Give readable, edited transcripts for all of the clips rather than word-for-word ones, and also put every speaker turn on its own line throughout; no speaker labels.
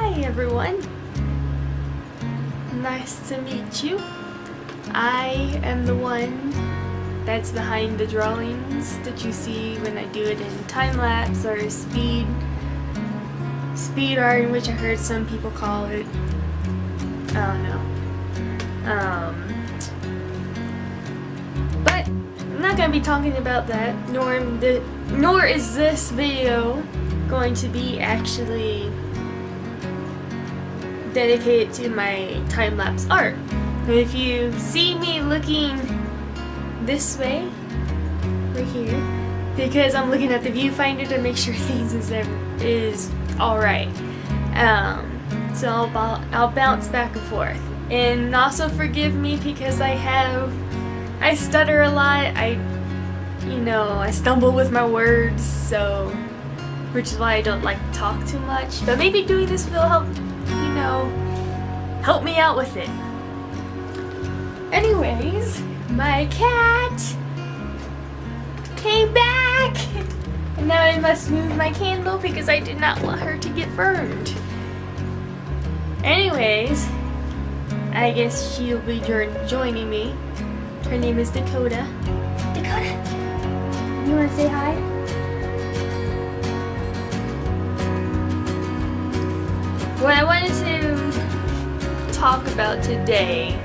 Hi everyone, nice to meet you. I am the one that's behind the drawings that you see when I do it in time-lapse or speed art, which I heard some people call it. I don't know. But I'm not going to be talking about that, nor is this video going to be actually dedicated to my time-lapse art. If you see me looking this way, right here, because I'm looking at the viewfinder to make sure things is alright. So I'll bounce back and forth. And also forgive me because I stutter a lot. I stumble with my words, so which is why I don't like to talk too much. But maybe doing this will help me out with it. Anyways, my cat came back! And now I must move my candle because I did not want her to get burned. Anyways, I guess she'll be joining me. Her name is Dakota. Dakota, you want to say hi? What I wanted to talk about today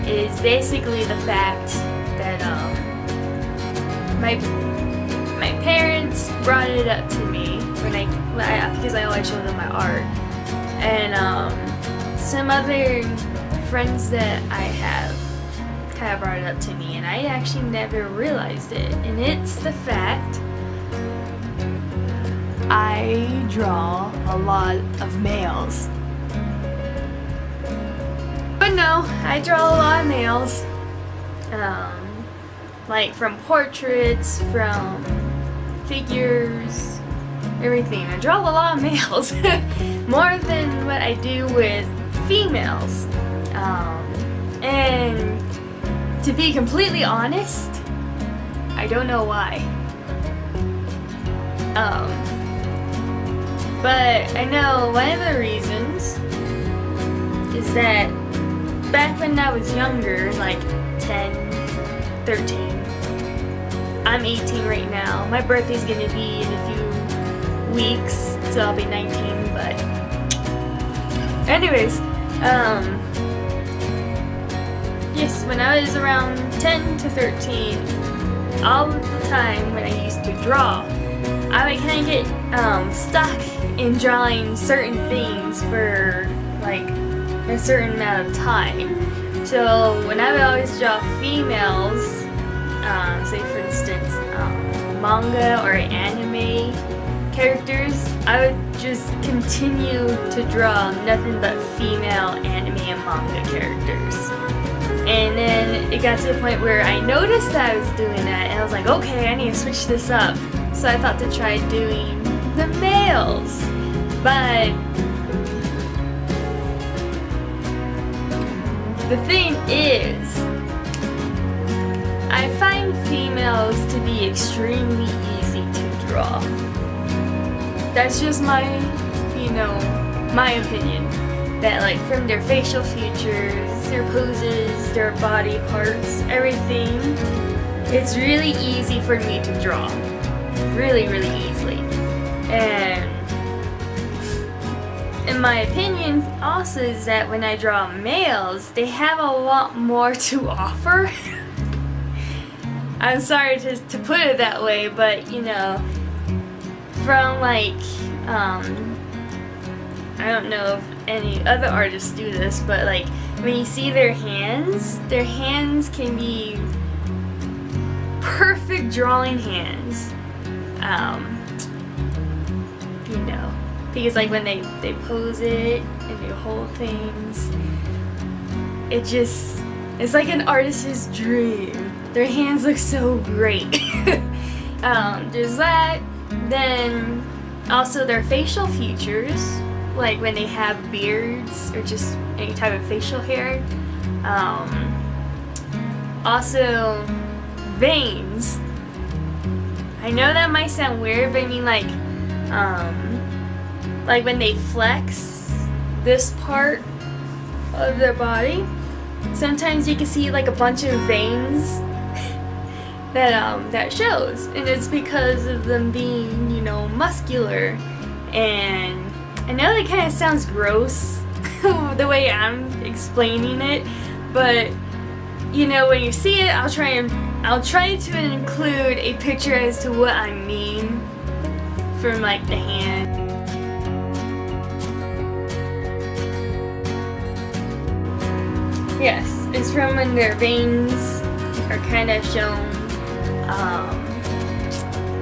is basically the fact that my parents brought it up to me because I always show them my art, and some other friends that I have kind of brought it up to me, and I actually never realized it, and it's the fact I draw a lot of males. But no, I draw a lot of males. Like from portraits, from figures, everything. I draw a lot of males. More than what I do with females. And to be completely honest, I don't know why. But I know one of the reasons is that back when I was younger, like 10, 13, I'm 18 right now. My birthday's gonna be in a few weeks, so I'll be 19, but anyways, yes, when I was around 10 to 13, all the time when I used to draw, I would kind of get stuck in drawing certain things for like a certain amount of time. So when I would always draw females, say for instance manga or anime characters, I would just continue to draw nothing but female anime and manga characters. And then it got to the point where I noticed that I was doing that, and I was like, okay, I need to switch this up. So I thought to try doing the males. But the thing is, I find females to be extremely easy to draw. That's just my opinion. That like from their facial features, their poses, their body parts, everything, it's really easy for me to draw. Really, really easily. And in my opinion also is that when I draw males, they have a lot more to offer. I'm sorry to put it that way, but from like I don't know if any other artists do this, but like when you see their hands can be perfect drawing hands. Because like when they pose it and they hold things, it's like an artist's dream. Their hands look so great. There's that. Then also their facial features, like when they have beards or just any type of facial hair. Also veins. I know that might sound weird, but I mean like when they flex this part of their body, sometimes you can see like a bunch of veins that shows, and it's because of them being, you know, muscular. And I know that kind of sounds gross the way I'm explaining it, but you know, when you see it, I'll try to include a picture as to what I mean from like the hand. Yes, it's from when their veins are kind of shown.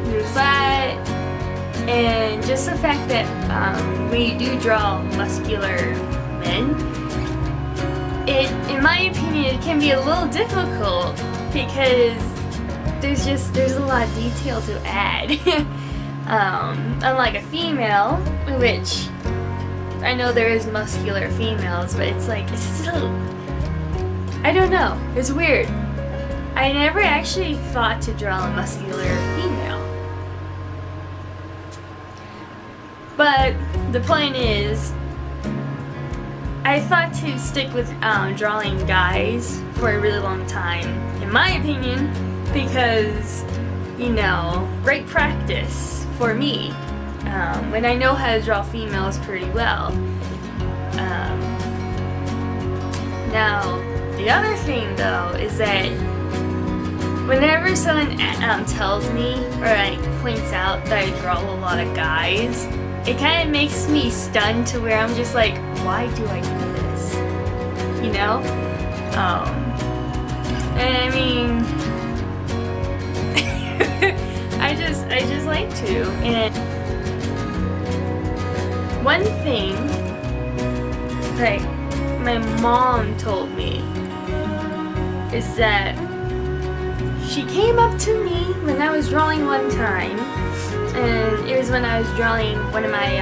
There's that, and just the fact that when you do draw muscular men, in my opinion, it can be a little difficult because there's a lot of detail to add. Unlike a female, which I know there is muscular females, but it's still, I don't know, it's weird. I never actually thought to draw a muscular female. But the point is, I thought to stick with drawing guys for a really long time, in my opinion, because, you know, great practice for me when I know how to draw females pretty well. Now, the other thing though is that whenever someone tells me or like points out that I draw a lot of guys, it kind of makes me stunned to where I'm just like, why do I do this? You know? And I mean, I just like to. And one thing, like my mom told me, is that she came up to me when I was drawing one time, and it was when I was drawing one of my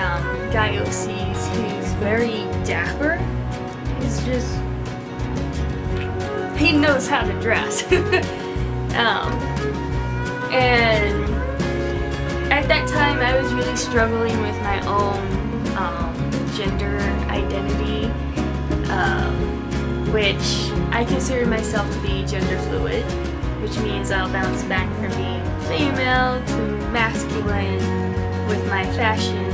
guy OCs who's very dapper. He's just, he knows how to dress. And at that time I was really struggling with my own gender identity, which I consider myself to be gender fluid, which means I'll bounce back from being female to masculine with my fashion,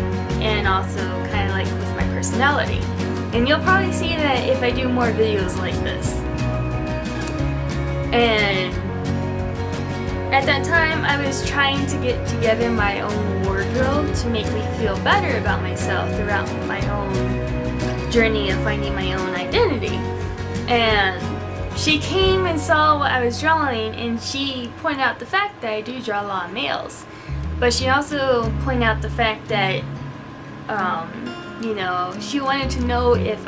and also kind of like with my personality. And you'll probably see that if I do more videos like this. And at that time I was trying to get together my own wardrobe to make me feel better about myself throughout my own journey of finding my own identity. And she came and saw what I was drawing, and she pointed out the fact that I do draw a lot of males. But she also pointed out the fact that, you know, she wanted to know if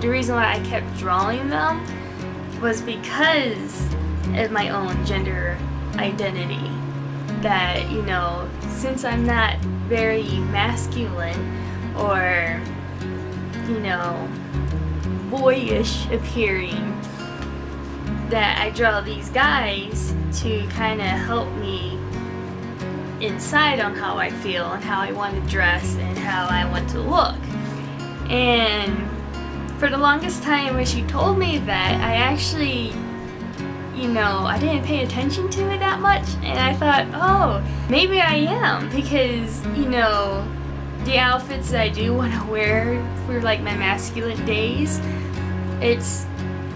the reason why I kept drawing them was because of my own gender identity. That, you know, since I'm not very masculine or, you know, boyish appearing, that I draw these guys to kind of help me inside on how I feel and how I want to dress and how I want to look. And for the longest time when she told me that, I actually, you know, I didn't pay attention to it that much, and I thought, oh, maybe I am, because, you know, the outfits that I do want to wear for like my masculine days, it's,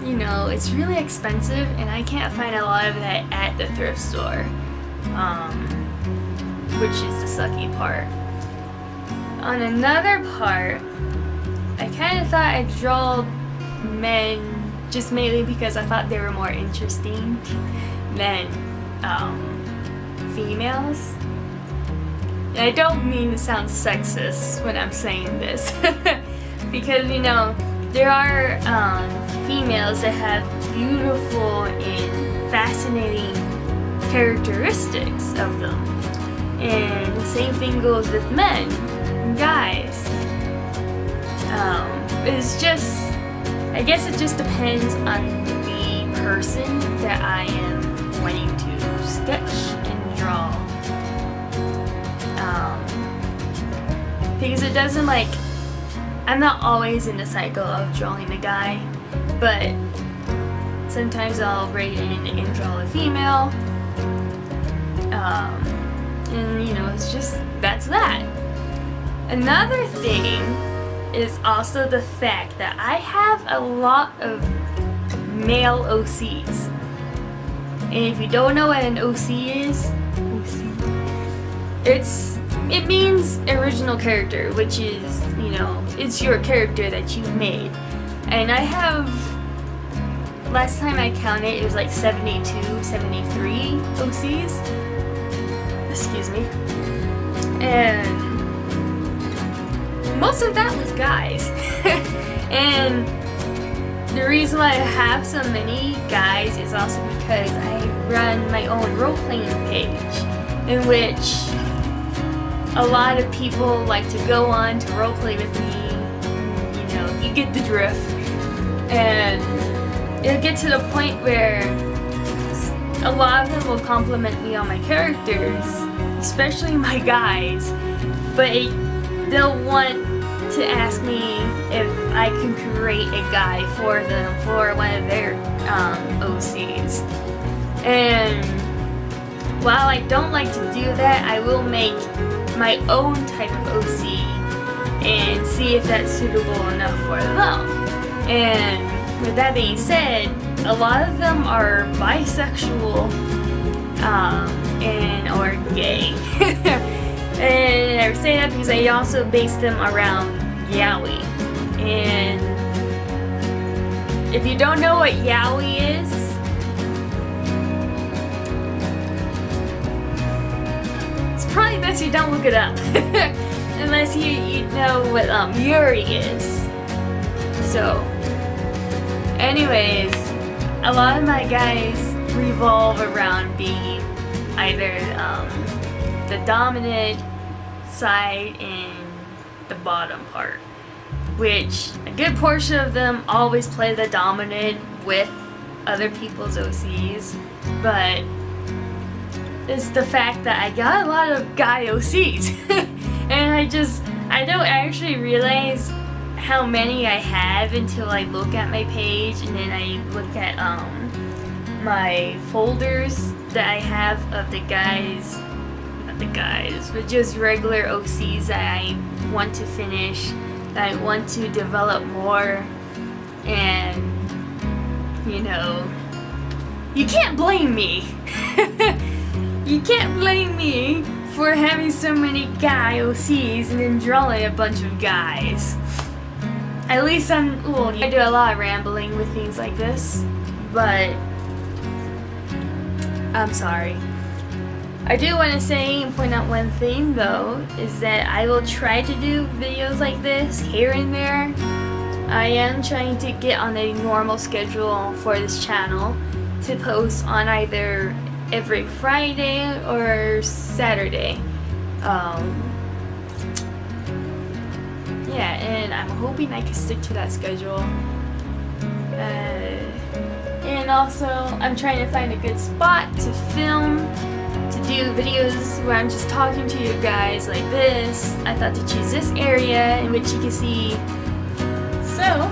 you know, it's really expensive, and I can't find a lot of that at the thrift store, which is the sucky part. On another part, I kind of thought I'd draw men just mainly because I thought they were more interesting than females. And I don't mean to sound sexist when I'm saying this, because, you know, there are females that have beautiful and fascinating characteristics of them. And the same thing goes with men and guys. It's just, I guess it just depends on the person that I am wanting to sketch and draw. Because it doesn't, like, I'm not always in the cycle of drawing a guy, but sometimes I'll write in and draw a female. And you know, it's just, that's that. Another thing is also the fact that I have a lot of male OCs. And if you don't know what an OC is, it means original character, which is, you know, it's your character that you made. And I have, last time I counted, it was like 72, 73 OCs. Excuse me. And most of that was guys. And the reason why I have so many guys is also because I run my own role-playing page, in which a lot of people like to go on to roleplay with me. You know, you get the drift. And it'll get to the point where a lot of them will compliment me on my characters, especially my guys, but they'll want to ask me if I can create a guy for them for one of their OCs. And while I don't like to do that, I will make my own type of OC and see if that's suitable enough for them. And with that being said, a lot of them are bisexual and or gay. And I say that because I also base them around yaoi. And if you don't know what yaoi is, it's probably best you don't look it up. Unless you know what yuri is. So, anyways, a lot of my guys revolve around being either the dominant side and the bottom part, which a good portion of them always play the dominant with other people's OCs, but it's the fact that I got a lot of guy OCs. And I don't actually realize how many I have until I look at my page, and then I look at my folders that I have of the guys, not the guys, but just regular OCs that I want to finish, that I want to develop more. And you know, you can't blame me. You can't blame me for having so many guy OCs and then drawing a bunch of guys. At least I do a lot of rambling with things like this, but I'm sorry. I do want to say and point out one thing though, is that I will try to do videos like this here and there. I am trying to get on a normal schedule for this channel to post on either every Friday or Saturday. Yeah, and I'm hoping I can stick to that schedule. And also, I'm trying to find a good spot to film, to do videos where I'm just talking to you guys like this. I thought to choose this area in which you can see. So,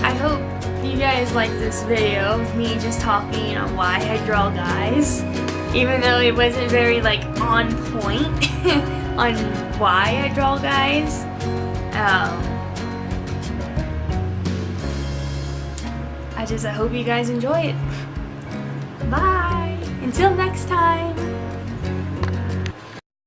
I hope you guys like this video of me just talking on why I draw guys, even though it wasn't very like on point on why I draw guys. I hope you guys enjoy it. Bye! Until next time!